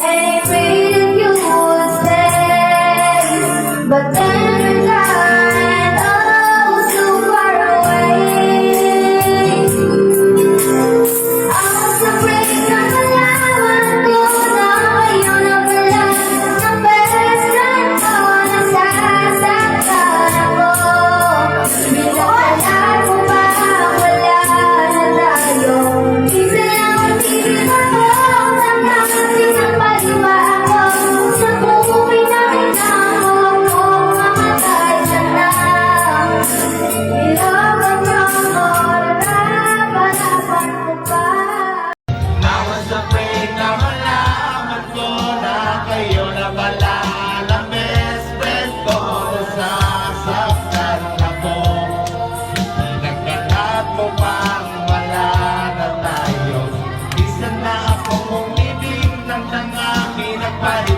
Anything you would say, but then again, oh, so far away. Ang sabay na malaman ko na ngayon ang wala ng person ko, nasasaktan ako. Pinakalat mo ba wala na tayo? Minsan lang ang tingin ako, nagkakasin ang paliba ako. Sa buhay na hinamon ko, mamatay ka na. Nilaban mo ako, narapanapan mo pa. I was afraid na malaman ko na kayo na pala ang best friend ko. Nasasaktan ako. Nagkalat mo bang wala na tayo? Isa na akong umibig ng tangami nagpalit.